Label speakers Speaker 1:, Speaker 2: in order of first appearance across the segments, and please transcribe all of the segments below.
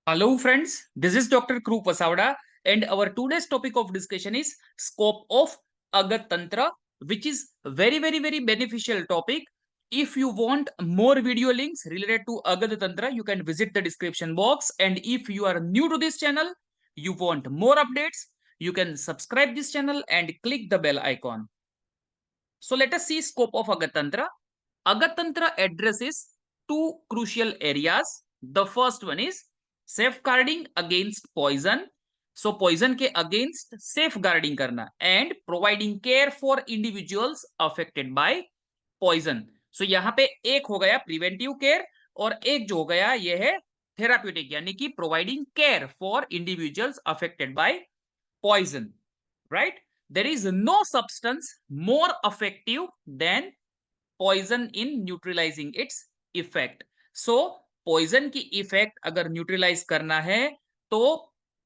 Speaker 1: Hello, friends. This is Dr. Krup Vasavada, and our today's topic of discussion is scope of Agat Tantra, which is very beneficial topic. If you want more video links related to Agat Tantra, you can visit the description box. And if you are new to this channel, you want more updates, you can subscribe this channel and click the bell icon. So let us see scope of Agat Tantra. Agat Tantra addresses two crucial areas. The first one is safeguarding against poison. So poison के against safeguarding करना and providing care for individuals affected by poison. So यहाँ पे एक हो गया preventive care और एक जो हो गया ये है therapeutic यानी कि providing care for individuals affected by poison, right? There is no substance more effective than poison in neutralizing its effect. So poison की इफेक्ट अगर न्यूट्रलाइज करना है तो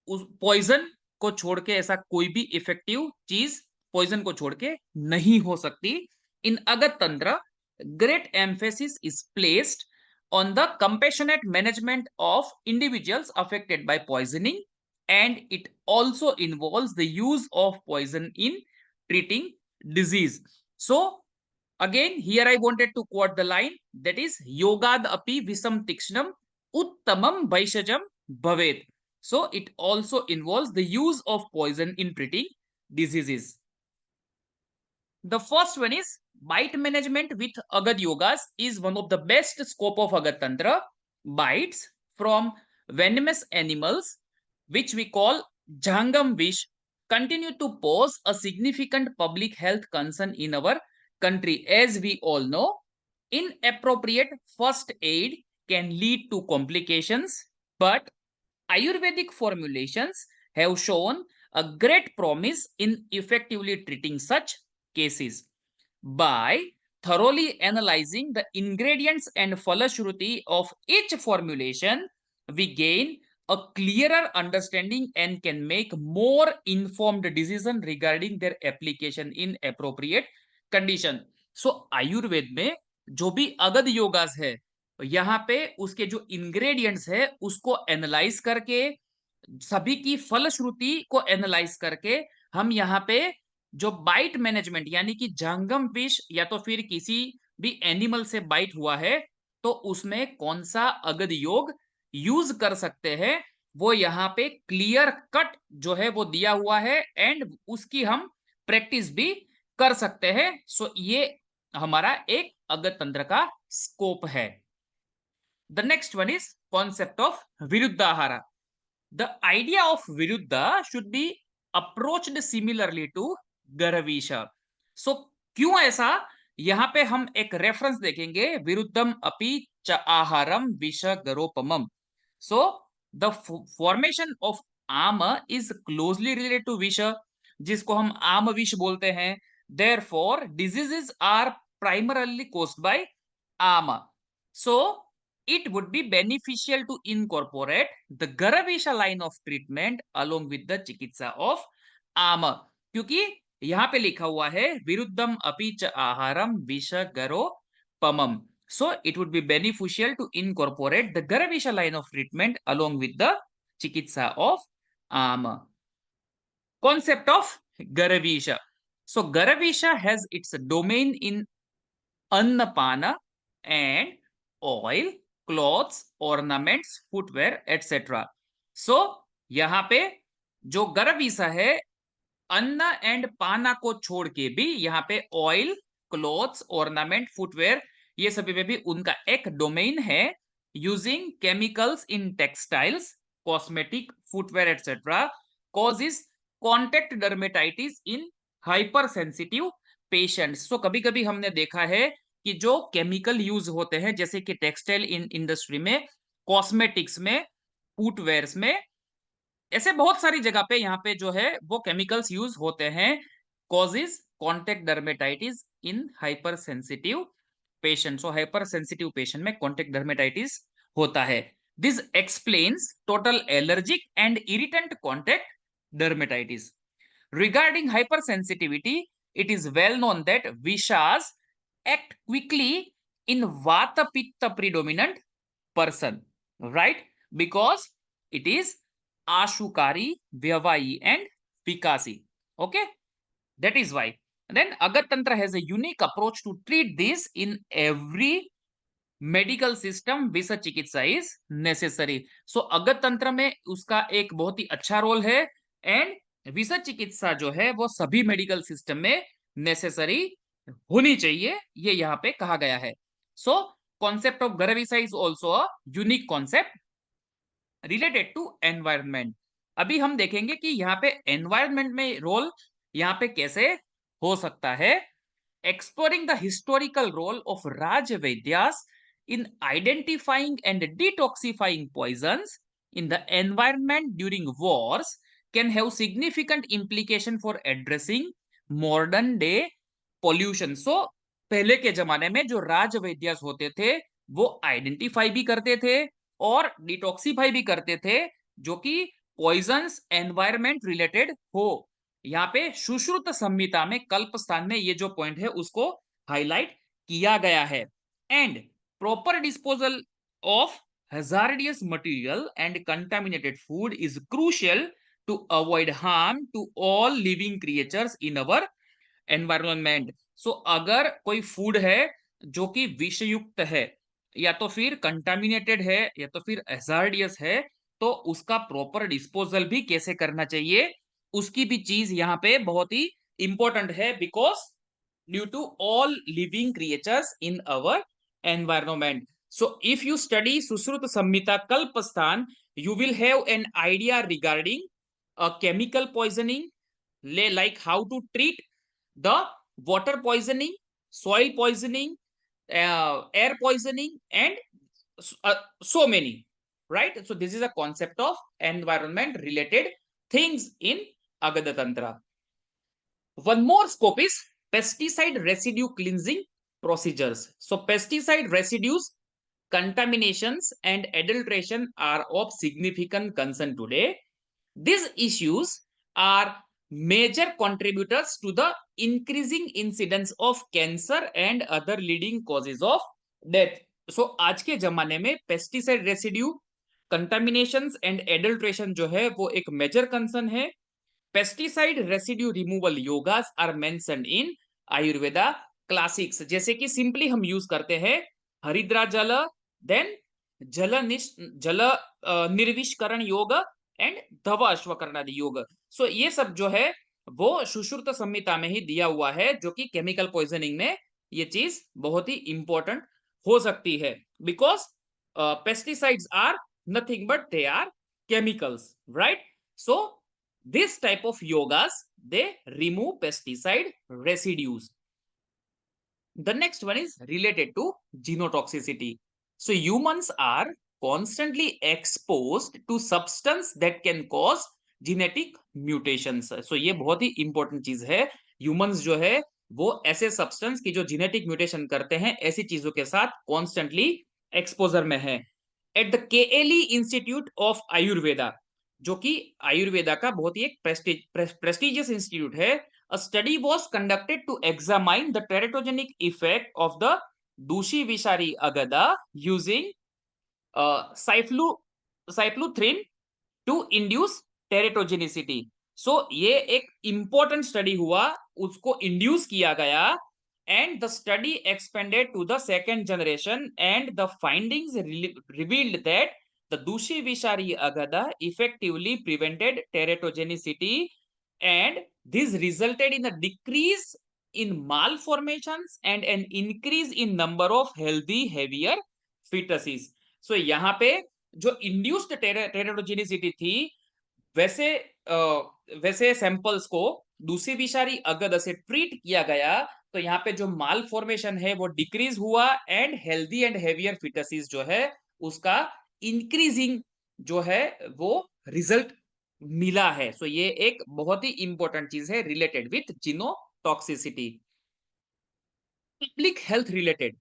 Speaker 1: उस पॉइजन को छोड़ के ऐसा कोई भी इफेक्टिव चीज पॉइजन को छोड़ के नहीं हो सकती. इन अगत तंत्र great emphasis is placed on the compassionate management of individuals affected by poisoning, and it also involves the use of poison in treating disease. So again, here I wanted to quote the line that is Yogad api visam tikshnam uttamam vaishajam bhavet. So it also involves the use of poison in treating diseases. The first one is bite management with Agad Yogas is one of the best scope of Agad Tantra. Bites from venomous animals, which we call Jangam Vish, continue to pose a significant public health concern in our country. As we all know, inappropriate first aid can lead to complications, but Ayurvedic formulations have shown a great promise in effectively treating such cases. By thoroughly analyzing the ingredients and falashruti of each formulation, we gain a clearer understanding and can make more informed decision regarding their application in appropriate condition. So Ayurveda में जो भी अगध योगास है यहाँ पे उसके जो ingredients है उसको एनालाइज करके सभी की फलश्रुति को एनालाइज करके हम यहाँ पे जो बाइट मैनेजमेंट यानी कि जंगम फिश या तो फिर किसी भी एनिमल से बाइट हुआ है तो उसमें कौन सा अगध योग यूज कर सकते हैं वो यहाँ पे क्लियर कट जो है वो दिया हुआ है एंड उसकी हम प्रैक्टिस भी कर सकते हैं. सो ये हमारा एक अगध तंत्र का स्कोप है. The next one is concept of Viruddhahara. The idea of Viruddha should be approached similarly to Garavisha. So क्यों ऐसा? यहाँ पे हम एक रेफरेंस देखेंगे विरुद्धम अपि च आहारम विष गरोपमम. So the formation of आम is closely related to विष जिसको हम आम विष बोलते हैं. Therefore diseases are primarily caused by आम. So it would be beneficial to incorporate the Garavesha line of treatment along with the चिकित्सा of आम. क्योंकि यहाँ पे लिखा हुआ है विरुद्धम अपि च आहारम विष गरो पमम. So it would be beneficial to incorporate the Garavesha line of treatment along with the चिकित्सा of आम. Concept of Garavesha. So Garavesha has its domain in annapana and oil, clothes, ornaments, footwear etcetera. So यहाँ पे जो गर्भीसा है अन्न and पाना को छोड़ के भी यहाँ पे ऑयल, क्लॉथ्स, ऑर्नामेंट, फुटवेयर ये सभी में भी उनका एक डोमेन है. Using chemicals in textiles, cosmetic, footwear etcetera causes contact dermatitis in hyper sensitive patients. So कभी कभी हमने देखा है कि जो केमिकल यूज होते हैं जैसे कि टेक्सटाइल इंडस्ट्री में, कॉस्मेटिक्स में, फुटवेयर्स में, ऐसे बहुत सारी जगह पे यहाँ पे जो है वो केमिकल्स यूज होते हैं. Causes contact dermatitis in hyper sensitive patient. So hyper sensitive patient में कॉन्टेक्ट डर्मेटाइटिस होता है. This explains total allergic and irritant contact dermatitis. Regarding hypersensitivity, it is well known that vishas act quickly in vata pitta predominant person, right? Because It is Ashukari, Vyavai, and Vikasi. Okay, that is why. Then Agar Tantra has a unique approach to treat this in every medical system विषय चिकित्सा is necessary. सो अगर तंत्र में उसका एक बहुत ही अच्छा role है एंड विषय चिकित्सा जो है वो सभी मेडिकल सिस्टम में नेसेसरी होनी चाहिए, ये यहाँ पे कहा गया है. सो कॉन्सेप्ट ऑफ गर्विसा is also a unique concept related to environment. अभी हम देखेंगे कि यहाँ पे एनवायरमेंट में रोल यहाँ पे कैसे हो सकता है. Exploring the historical role of Rajvaidyas in identifying and detoxifying poisons in the environment during wars can have significant implication for addressing modern day pollution. So पहले के जमाने में जो राजवैद्यास होते थे वो आइडेंटिफाई भी करते थे और डिटॉक्सिफाई भी करते थे जो कि पॉइजन्स एनवायरमेंट रिलेटेड हो. यहाँ पे सुश्रुत संहिता में कल्प स्थान में ये जो पॉइंट है उसको हाईलाइट किया गया है. And proper disposal of hazardous material and contaminated food is crucial to avoid harm to all living creatures in our environment. So अगर कोई फूड है जो कि विषयुक्त है या तो फिर कंटामिनेटेड है या तो फिर hazardous है तो उसका प्रॉपर डिस्पोजल भी कैसे करना चाहिए उसकी भी चीज यहाँ पे बहुत ही इंपॉर्टेंट है because due to all living creatures in our environment. So if you study Sushruta Samhita Kalpasthana you will have an idea regarding a chemical poisoning like how to treat the water poisoning, soil poisoning, air poisoning, and so many, right? So this is a concept of environment related things in Agada Tantra. One more scope is pesticide residue cleansing procedures. So pesticide residues, contaminations, and adulteration are of significant concern today. These issues are major contributors to the increasing incidence of cancer and other leading causes of death. So आज के जमाने में pesticide residue, contaminations and adulteration जो है वो एक major concern है. Pesticide residue removal yogas are mentioned in Ayurveda classics. जैसे कि सिंपली हम यूज करते हैं हरिद्रा जल, देन जल निर्विष्करण योग एंड धवा अश्वकरणादि योग. सो ये सब जो है वो सुश्रुत संहिता में ही दिया हुआ है जो कि केमिकल पॉइजनिंग में ये चीज बहुत ही इंपॉर्टेंट हो सकती है because pesticides are nothing but they are chemicals, right? So this type of yogas they remove pesticide residues. The next one is related to genotoxicity. So humans are constantly exposed to substance that can cause genetic mutations. So ये बहुत ही important चीज है. Humans जो है वो ऐसे substance की जो genetic mutation करते हैं ऐसी चीजों के साथ constantly exposure में है. At the KLE Institute of Ayurveda, जो कि आयुर्वेदा का बहुत ही एक प्रेस्टिजियस इंस्टीट्यूट है, a study was conducted to examine the teratogenic effect of the Dushi Vishari Agada using cyflothrin to induce teratogenicity. So ये एक important study हुआ, उसको induce किया गया and the study expanded to the second generation and the findings revealed that the Dushi Vishari Agada effectively prevented teratogenicity and this resulted in a decrease in malformations and an increase in number of healthy heavier fetuses. So यहाँ पे जो induced teratogenicity थी वैसे वैसे samples को दूसरी विषारी अगद से ट्रीट किया गया तो यहाँ पे जो माल फॉर्मेशन है वो डिक्रीज हुआ एंड हेल्दी एंड हेवियर फिटसिस जो है उसका इंक्रीजिंग जो है वो रिजल्ट मिला है. सो ये एक बहुत ही इंपॉर्टेंट चीज है related with genotoxicity. Public health related,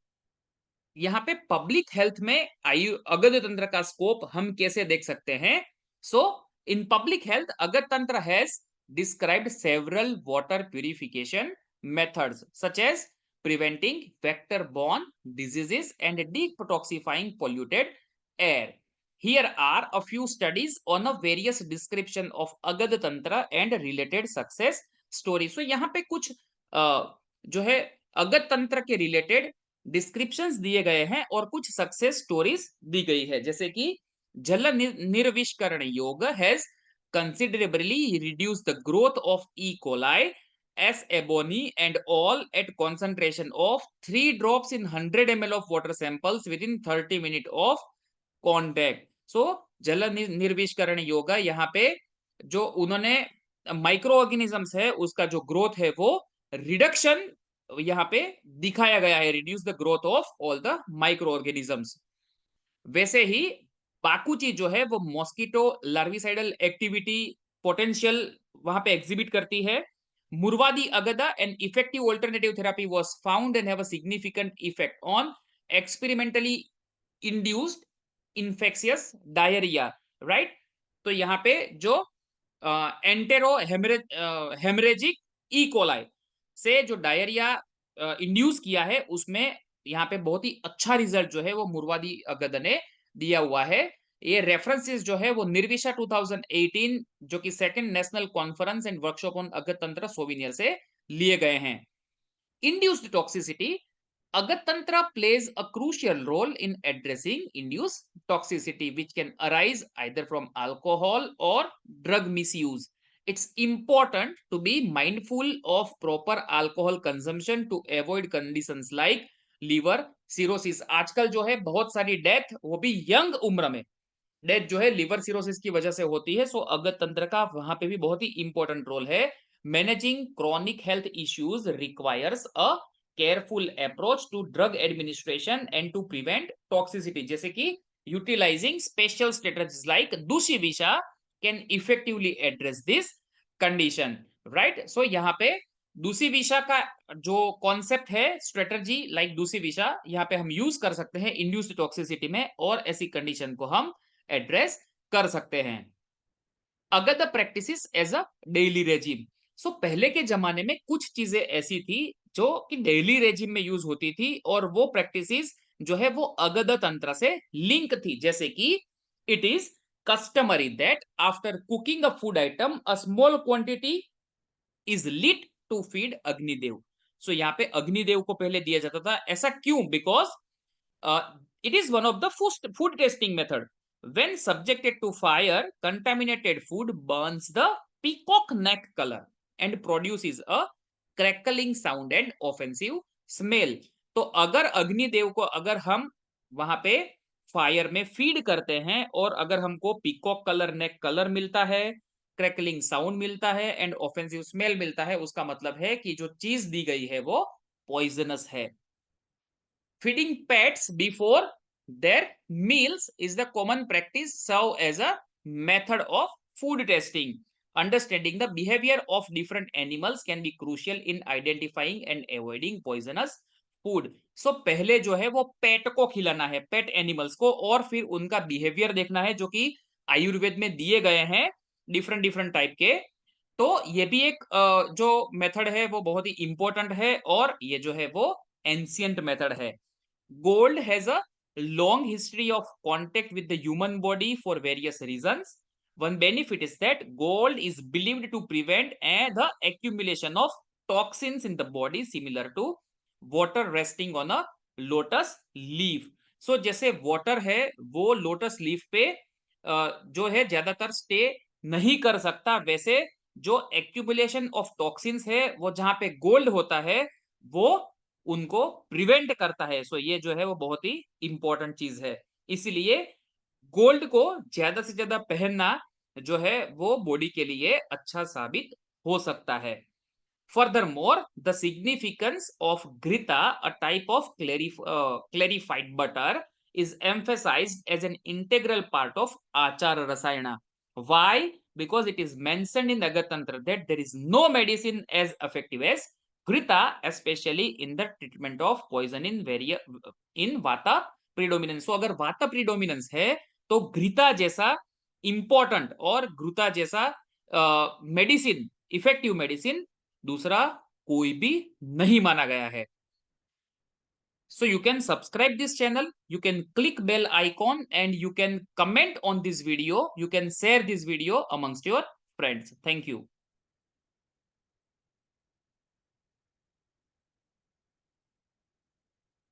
Speaker 1: यहाँ पे पब्लिक हेल्थ में आयु अगध तंत्र का स्कोप हम कैसे देख सकते हैं. सो इन पब्लिक हेल्थ अगध तंत्र has described several water purification methods such as preventing vector borne diseases and detoxifying polluted air. Here are a few studies on a various description of अगध तंत्र and related success stories. So यहाँ पे कुछ जो है अगध तंत्र के related descriptions दिए गए हैं और कुछ सक्सेस स्टोरीज दी गई है, जैसे कि जल निर्विष्करण योग has considerably reduced the growth of E. coli, S. eboni and all at concentration of 3 drops in 100 ml of water samples within 30 minutes of contact. So जल निर्विष्करण योगा यहाँ पे जो उन्होंने माइक्रो ऑर्गेनिजम्स है उसका जो ग्रोथ है वो रिडक्शन यहाँ पे दिखाया गया है, reduce the growth of all the micro organisms. वैसे ही पाकुची जो है वो मॉस्किटो लार्विसाइडल एक्टिविटी पोटेंशियल वहां पे एग्जिबिट करती है। मुरवादी अगदा an effective alternative therapy was found and have a significant effect on experimentally induced infectious diarrhoea, right. तो यहाँ पे जो एंटेरो हेमरेजिक ई कोलाई से जो डायरिया इंड्यूस किया है उसमें यहाँ पे बहुत ही अच्छा रिजल्ट जो है वो मुरवादी अगद ने दिया हुआ है। ये रेफरेंसेस जो है वो निर्विशा 2018 जो कि second national conference and workshop on अगत तंत्र सोविनियर से लिए गए हैं। Induced toxicity. Agatantra plays a crucial role in addressing induced toxicity, which can arise either from alcohol or drug misuse. It's important to be mindful of proper alcohol consumption to avoid conditions like liver cirrhosis. आजकल जो है बहुत सारी death वो भी young उम्र में death जो है लिवर सिरोसिस की वजह से होती है। सो अगत तंत्र का वहां पे भी बहुत ही इंपॉर्टेंट रोल है। Managing chronic health issues requires a careful approach to drug administration and to prevent toxicity, जैसे कि यूटिलाइजिंग स्पेशल स्ट्रेटजीज लाइक दूषिविषा can effectively address this condition, right. So यहाँ पे दूषिविषा का जो कॉन्सेप्ट है स्ट्रेटजी लाइक दूषिविषा यहाँ पे हम यूज कर सकते हैं इंड्यूस्ड टॉक्सिसिटी में और ऐसी कंडीशन को हम एड्रेस कर सकते हैं। अगर the practice as a daily regime. So पहले के जमाने में कुछ चीजें ऐसी थी जो कि डेली रेजिम में यूज होती थी और वो प्रैक्टिस जो है वो अगध तंत्र से लिंक थी, जैसे कि it is customary that after cooking a food item a small quantity is lit to feed Agnidev. So यहाँ पे अग्निदेव को पहले दिया जाता था, ऐसा क्यों? Because it is one of the food testing method. When subjected to fire, contaminated food burns the peacock neck color and produces a crackling sound and offensive smell. तो अगर अग्निदेव को अगर हम वहां पे फायर में फीड करते हैं और अगर हमको पीकॉक कलर नेक कलर मिलता है, क्रैकलिंग साउंड मिलता है एंड ऑफेंसिव स्मेल मिलता है, उसका मतलब है कि जो चीज दी गई है वो पॉइजनस है। Feeding pets before their meals is the common practice, serve as a method of food testing. Understanding the behavior of different animals can be crucial in identifying and avoiding poisonous food. So पहले जो है वो पेट को खिलाना है, pet animals को, और फिर उनका बिहेवियर देखना है जो कि आयुर्वेद में दिए गए हैं डिफरेंट डिफरेंट टाइप के। तो ये भी एक जो मेथड है वो बहुत ही इंपॉर्टेंट है और ये जो है वो एंशियंट मेथड है। Gold has a long history of contact with the human body for various reasons. One benefit is that gold is believed to prevent the accumulation of toxins in the body, similar to water resting on a lotus leaf. So जैसे water है वो lotus leaf पे जो है ज्यादातर stay नहीं कर सकता, वैसे जो accumulation of toxins है वो जहाँ पे गोल्ड होता है वो उनको प्रिवेंट करता है। सो ये जो है वो बहुत ही इंपॉर्टेंट चीज है, इसलिए गोल्ड को ज्यादा से ज्यादा पहनना जो है वो बॉडी के लिए अच्छा साबित हो सकता है। Furthermore, the significance of grita, a type of clarified butter, is emphasized as an integral part of Achara Rasayana. Why? Because it is mentioned in the Agatantra that there is no medicine as effective as grita, especially in the treatment of poison in Vata predominance. So अगर Vata predominance है तो घृता जैसा important और घृता जैसा medicine, effective medicine दूसरा कोई भी नहीं माना गया है। So you can subscribe this channel, you can click bell icon, and you can comment on this video. You can share this video amongst your friends. Thank you.